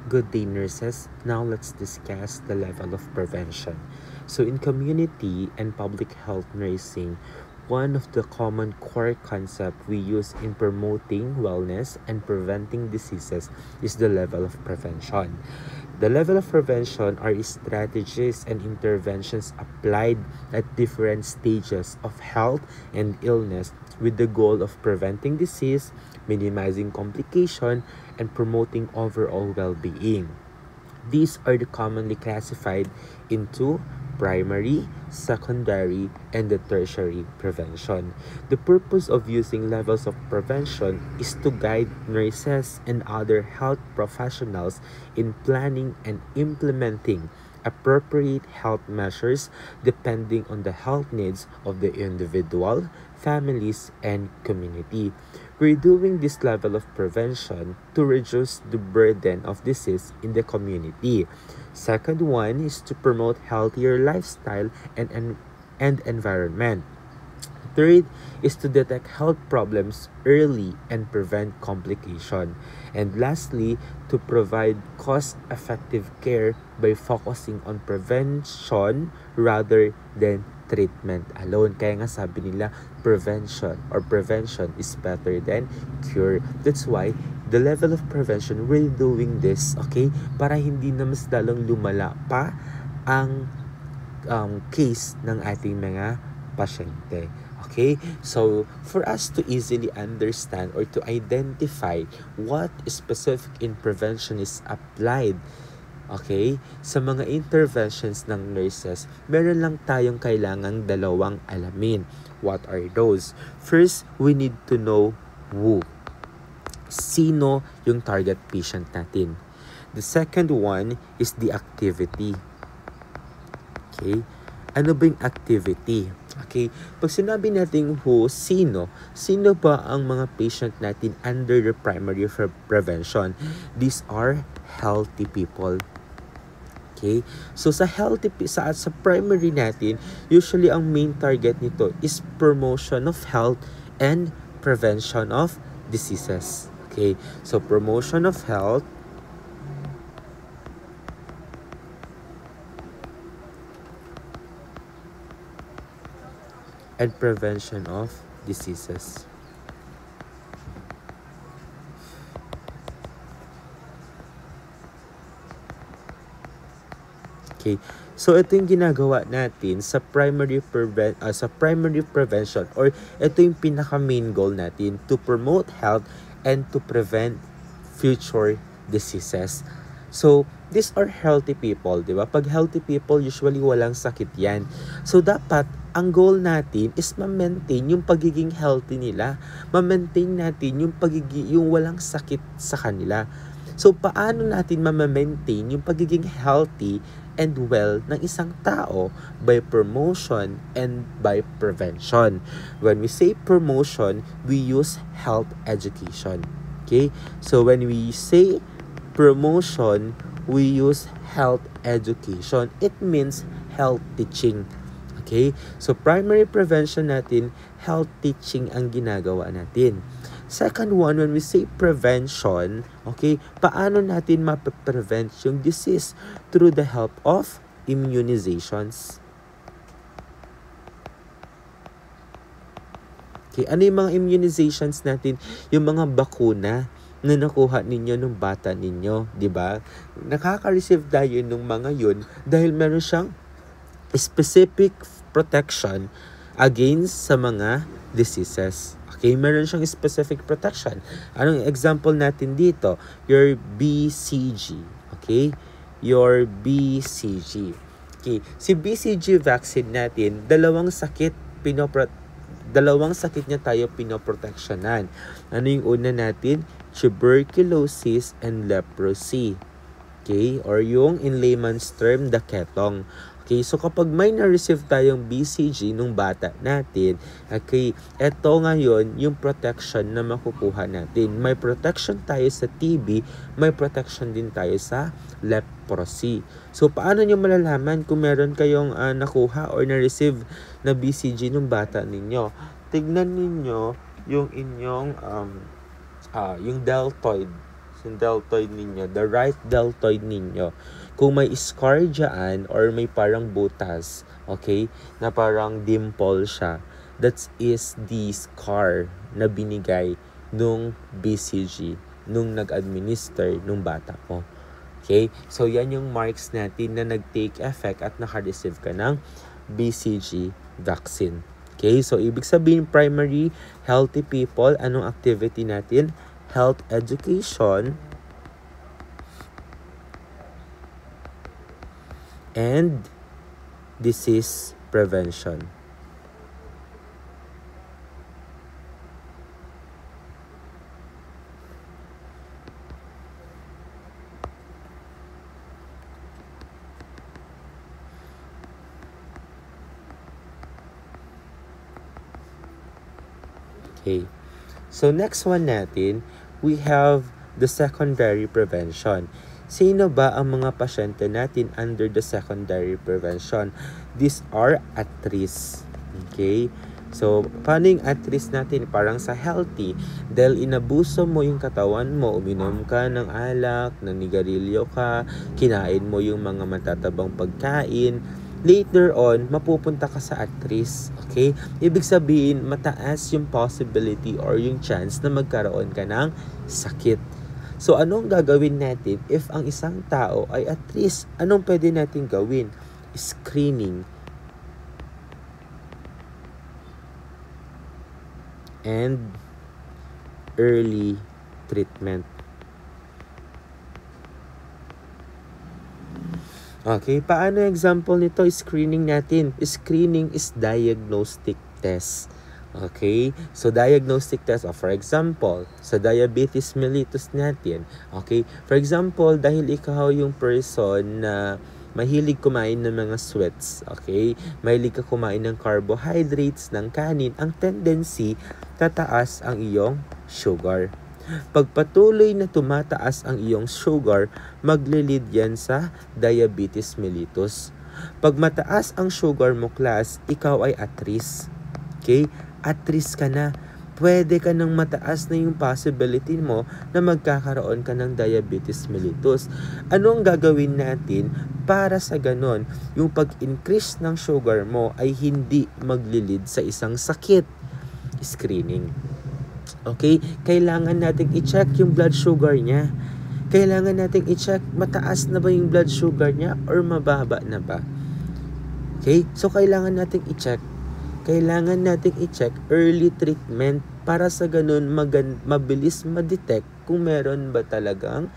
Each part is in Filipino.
Good day, nurses. Now let's discuss the level of prevention. So, in community and public health nursing, one of the common core concepts we use in promoting wellness and preventing diseases is the level of prevention. The level of prevention are strategies and interventions applied at different stages of health and illness with the goal of preventing disease, minimizing complication, and promoting overall well-being. These are commonly classified into primary, secondary, and the tertiary prevention. The purpose of using levels of prevention is to guide nurses and other health professionals in planning and implementing appropriate health measures depending on the health needs of the individual, families, and community. We're doing this level of prevention to reduce the burden of disease in the community. Second one is to promote healthier lifestyle and environment. Third is to detect health problems early and prevent complication. And lastly, to provide cost-effective care by focusing on prevention rather than treatment alone. Kaya nga sabi nila, prevention is better than cure. That's why the level of prevention, we're doing this, okay? Para hindi na mas lalong lumala pa ang case ng ating mga pasyente. Okay, so for us to easily understand or to identify what specific in prevention is applied, okay, sa mga interventions ng nurses, meron lang tayong kailangang dalawang alamin. What are those? First, we need to know who. Sino yung target patient natin? The second one is the activity. Okay, ano ba yung activity? Okay, pag sinabi natin who, sino ba ang mga patient natin under the primary prevention? These are healthy people. Okay, so sa primary natin, usually ang main target nito is promotion of health and prevention of diseases. Okay, so promotion of health and prevention of diseases. Okay, so ito yung ginagawa natin sa primary prevention, or ito yung pinaka main goal natin, to promote health and to prevent future diseases. So, these are healthy people, di ba? Pag healthy people, usually walang sakit yan. So, dapat, ang goal natin is ma-maintain yung pagiging healthy nila. Ma-maintain natin yung walang sakit sa kanila. So, paano natin ma-maintain yung pagiging healthy and well ng isang tao? By promotion and by prevention. When we say promotion, we use health education. Okay? So, when we say promotion, we use health education. It means health teaching. Okay? So, primary prevention natin, health teaching ang ginagawa natin. Second one, when we say prevention, okay, paano natin ma-prevent yung disease? Through the help of immunizations. Okay, ano yung mga immunizations natin? Yung mga bakuna na nakuha ninyo nung bata ninyo, di ba? Nakaka-receive tayo nung mga yun dahil meron siyang specific protection against sa mga diseases. Okay, meron siyang specific protection. Anong example natin dito? Your BCG. Okay? Your BCG. Okay, si BCG vaccine natin, dalawang sakit niya tayo pinoproteksyonan. Ano yung una natin? Tuberculosis and leprosy. Okay? Or yung in layman's term, the ketong. Okay, so kapag may na-receive tayong BCG nung bata natin, okay, eto ngayon yung protection na makukuha natin. May protection tayo sa TB, may protection din tayo sa leprosy. So, paano nyo malalaman kung meron kayong nakuha or na-receive na BCG nung bata ninyo? Tignan ninyo yung inyong yung deltoid. yung deltoid ninyo, the right deltoid ninyo, kung may scar dyan or may parang butas, okay, na parang dimple siya, that is the scar na binigay nung BCG, nung nag-administer nung bata mo. Okay? So, yan yung marks natin na nag-take effect at naka-receive ka ng BCG vaccine. Okay? So, ibig sabihin, primary healthy people, anong activity natin? Health education and disease prevention. Okay. So, next one natin, we have the secondary prevention. Sino ba ang mga pasyente natin under the secondary prevention? These are at risk. Okay? So, paano yung at risk natin? Parang sa healthy, dahil inabuso mo yung katawan mo, uminom ka ng alak, nanigarilyo ka, kinain mo yung mga matatabang pagkain, later on, mapupunta ka sa at risk. Okay? Ibig sabihin, mataas yung possibility or yung chance na magkaroon ka ng sakit. So, anong gagawin natin if ang isang tao ay at risk? Anong pwede natin gawin? Screening and early treatment. Okay, paano example nito? Screening natin. Screening is diagnostic test. Okay, so diagnostic test, for example, sa diabetes mellitus natin. Okay, for example, dahil ikaw yung person na mahilig kumain ng mga sweets, okay, mahilig ka kumain ng carbohydrates, ng kanin, ang tendency, tataas ang iyong sugar. Pag patuloy na tumataas ang iyong sugar, maglilid yan sa diabetes mellitus. Pag mataas ang sugar mo, class, ikaw ay at risk. Okay? At risk ka na. Pwede ka nang mataas na yung possibility mo na magkakaroon ka ng diabetes mellitus. Ano ang gagawin natin para sa ganon? Yung pag-increase ng sugar mo ay hindi maglilid sa isang sakit. Screening. Okay? Kailangan nating i-check yung blood sugar niya. Kailangan nating i-check mataas na ba yung blood sugar niya or mababa na ba. Okay? So, kailangan nating i-check. Kailangan nating i-check early treatment para sa ganun mabilis ma-detect kung meron ba talagang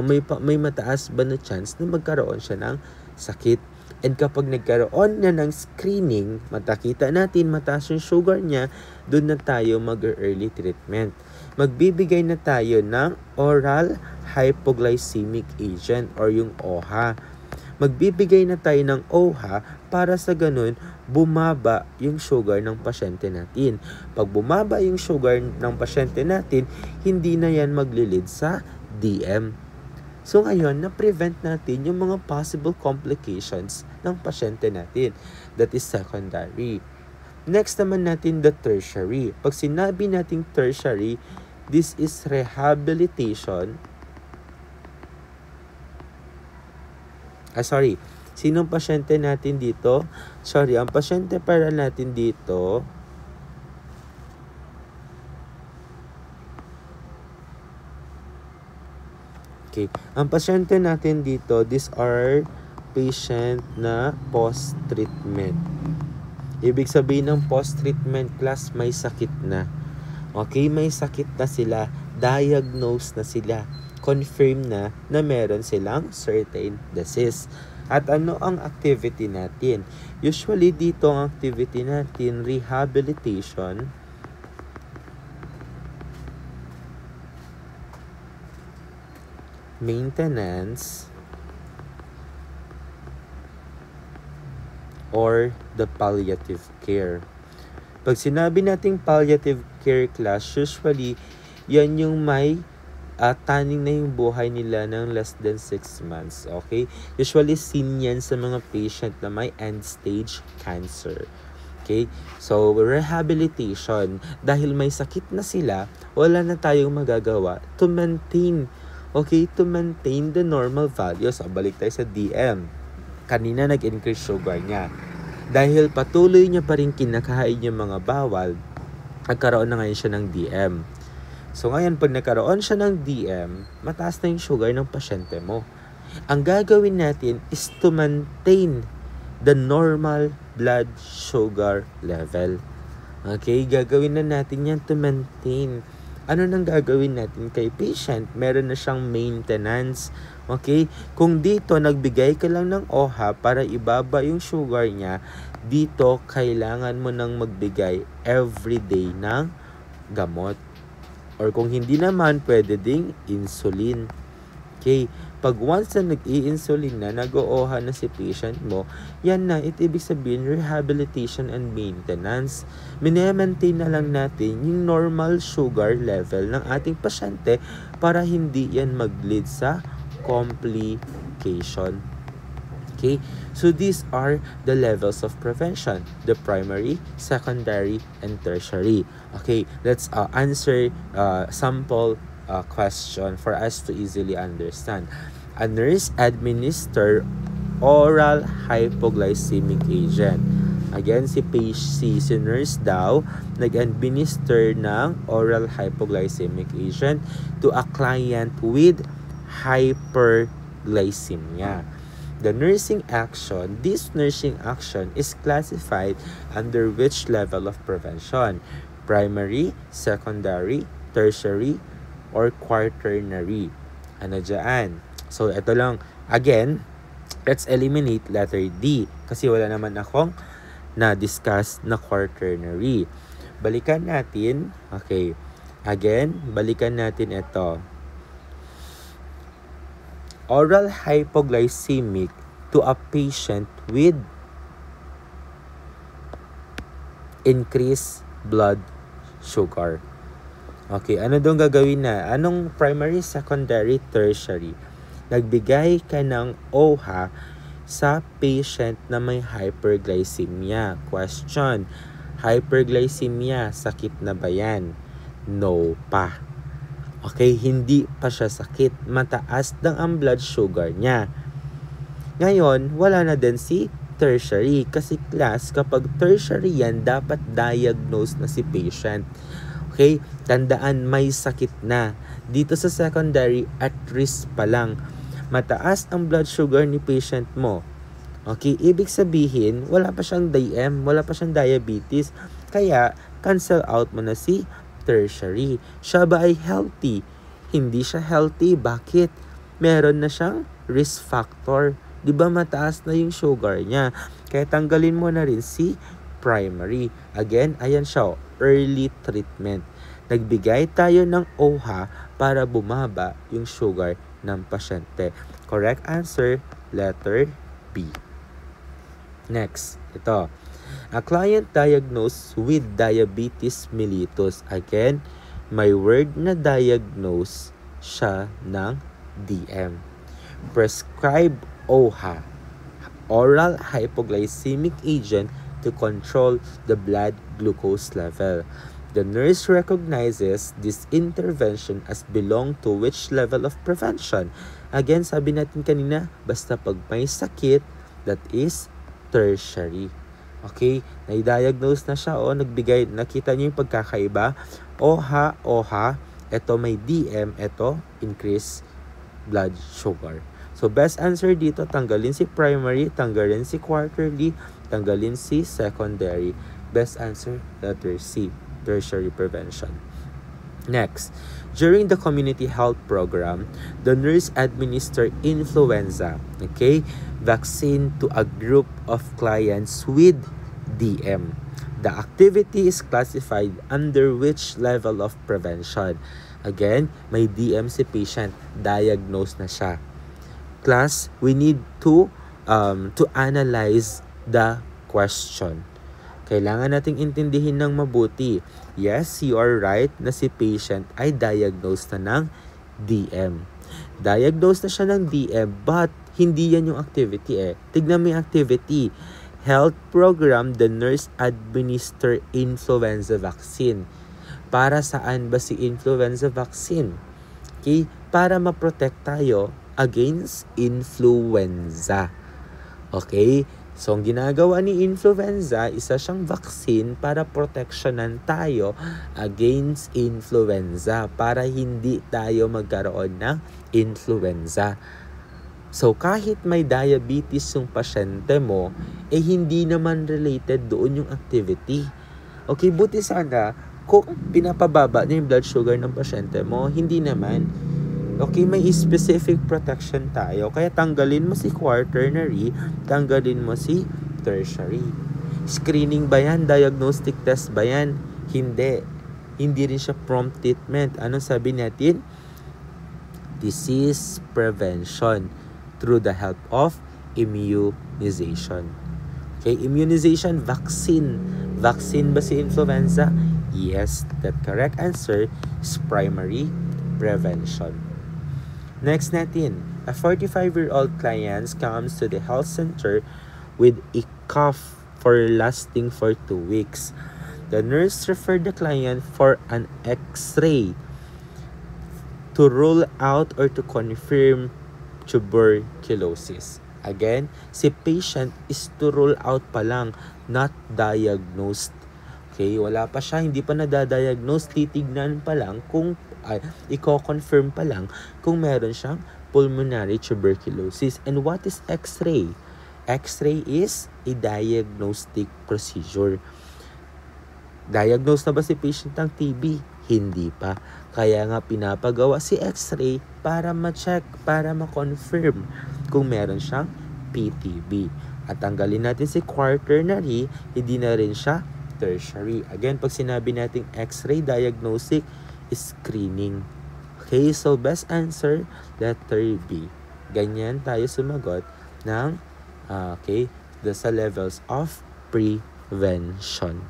may mataas ba na chance na magkaroon siya ng sakit. And kapag nagkaroon na ng screening, matakita natin mataas yung sugar niya, doon na tayo mag-early treatment. Magbibigay na tayo ng oral hypoglycemic agent or yung OHA. Magbibigay na tayo ng OHA para sa ganun, bumaba yung sugar ng pasyente natin. Pag bumaba yung sugar ng pasyente natin, hindi na yan maglilid sa DM. So ngayon, na-prevent natin yung mga possible complications ng pasyente natin. That is secondary. Next naman natin the tertiary. Pag sinabi nating tertiary, this is rehabilitation. Sinong pasyente natin dito? Ang pasyente para natin dito, okay, ang pasyente natin dito, these are patient na post-treatment. Ibig sabihin ng post-treatment, class, may sakit na. Okay, may sakit na sila, diagnosed na sila, confirm na meron silang certain disease. At ano ang activity natin? Usually dito ang activity natin, rehabilitation, maintenance, or the palliative care. Pag sinabi nating palliative care, class, usually yan yung may taning na yung buhay nila ng less than 6 months. Okay? Usually seen yan sa mga patient na may end-stage cancer. Okay? So, rehabilitation, dahil may sakit na sila, wala na tayong magagawa to maintain Okay, to maintain the normal values. So, balik tayo sa DM. Kanina nag-increase sugar niya. Dahil patuloy niya pa rin kinakain yung mga bawal, nagkaroon na ngayon siya ng DM. So ngayon, pag nagkaroon siya ng DM, mataas na yung sugar ng pasyente mo. Ang gagawin natin is to maintain the normal blood sugar level. Okay, gagawin na natin yan to maintain. Ano nang gagawin natin kay patient? Meron na siyang maintenance. Okay? Kung dito, nagbigay ka lang ng OHA para ibaba yung sugar niya, dito, kailangan mo nang magbigay everyday ng gamot. Or kung hindi naman, pwede ding insulin. Okay? Pag once na nag-i-insulin na, nag-OHA na si patient mo, yan na, ibig sabihin, rehabilitation and maintenance. Minemaintain na lang natin yung normal sugar level ng ating pasyente para hindi yan mag-lead sa complication. Okay? So these are the levels of prevention: the primary, secondary, and tertiary. Okay, let's answer sample question for us to easily understand. A nurse administer oral hypoglycemic agent. Again, si nurse daw nag-administer ng oral hypoglycemic agent to a client with hyperglycemia. This nursing action is classified under which level of prevention? Primary, secondary, tertiary, or quaternary? Ano dyan? So, ito lang. Again, let's eliminate letter D kasi wala naman akong na-discuss na quaternary. Balikan natin. Okay. Again, balikan natin ito. Oral hypoglycemic to a patient with increased blood sugar. Okay, ano dong gagawin na? Anong primary, secondary, tertiary? Nagbigay ka ng OHA sa patient na may hyperglycemia. Question, hyperglycemia, sakit na ba yan? No pa. Okay, hindi pa siya sakit. Mataas lang ang blood sugar niya. Ngayon, wala na din si tertiary. Kasi class, kapag tertiary yan, dapat diagnose na si patient. Okay, tandaan may sakit na. Dito sa secondary, at risk pa lang. Mataas ang blood sugar ni patient mo. Okay, ibig sabihin, wala pa siyang DM, wala pa siyang diabetes. Kaya, cancel out mo na si tertiary. Siya ba ay healthy? Hindi siya healthy. Bakit? Meron na siyang risk factor. Di ba mataas na yung sugar niya? Kaya tanggalin mo na rin si primary. Again, ayan siya. Early treatment. Nagbigay tayo ng OHA para bumaba yung sugar ng pasyente. Correct answer, letter B. Next, ito. A client diagnosed with diabetes mellitus. Again, may word na diagnose siya ng DM. Prescribe OHA, oral hypoglycemic agent, to control the blood glucose level. The nurse recognizes this intervention as belong to which level of prevention? Again, sabi natin kanina, basta pag may sakit, that is tertiary. Okay, na-diagnose na siya o nagbigay, nakita niyo yung pagkakaiba. OHA, ito may DM, ito increase blood sugar. So, best answer dito, tanggalin si primary, tanggalin si quarterly, tanggalin si secondary. Best answer, letter C, tertiary prevention. Next, during the community health program, the nurse administered influenza, vaccine to a group of clients with DM. The activity is classified under which level of prevention? Again, may DM si patient, diagnosed na siya. Class, we need to analyze the question. Kailangan nating intindihin ng mabuti. Yes, you are right na si patient ay diagnosed na ng DM. Diagnosed na siya ng DM, but hindi yan yung activity Tignan mo yung activity. Health program, the nurse administer influenza vaccine. Para saan ba si influenza vaccine? Okay, para ma-protect tayo against influenza. Okay? So, ang ginagawa ni influenza, isa siyang vaccine para proteksyonan tayo against influenza para hindi tayo magkaroon ng influenza. So, kahit may diabetes yung pasyente mo, hindi naman related doon yung activity. Okay, buti sana kung pinapababa niya yung blood sugar ng pasyente mo, hindi naman. Okay, may specific protection tayo. Kaya tanggalin mo si quaternary, tanggalin mo si tertiary. Screening ba yan? Diagnostic test ba yan? Hindi. Hindi rin siya prompt treatment. Anong sabi natin? Disease prevention through the help of immunization. Okay, immunization, vaccine. Vaccine ba si influenza? Yes, that correct answer is primary prevention. Next natin, a 45-year-old client comes to the health center with a cough lasting for 2 weeks. The nurse referred the client for an X-ray to rule out or to confirm tuberculosis. Again, si patient is to rule out pa lang, not diagnosed. Okay, wala pa siya, hindi pa nadadiagnose, titignan pa lang kung i-confirm pa lang kung meron siyang pulmonary tuberculosis. And what is X-ray? X-ray is a diagnostic procedure. Diagnose na ba si patient ng TB? Hindi pa. Kaya nga pinapagawa si X-ray para ma-check, para ma-confirm kung meron siyang PTB. At tanggalin natin si quaternary, hindi na rin siya tertiary. Again, pag sinabi nating X-ray diagnostic, screening. Okay, so best answer, letter B. Ganyan tayo sumagot ng sa levels of prevention.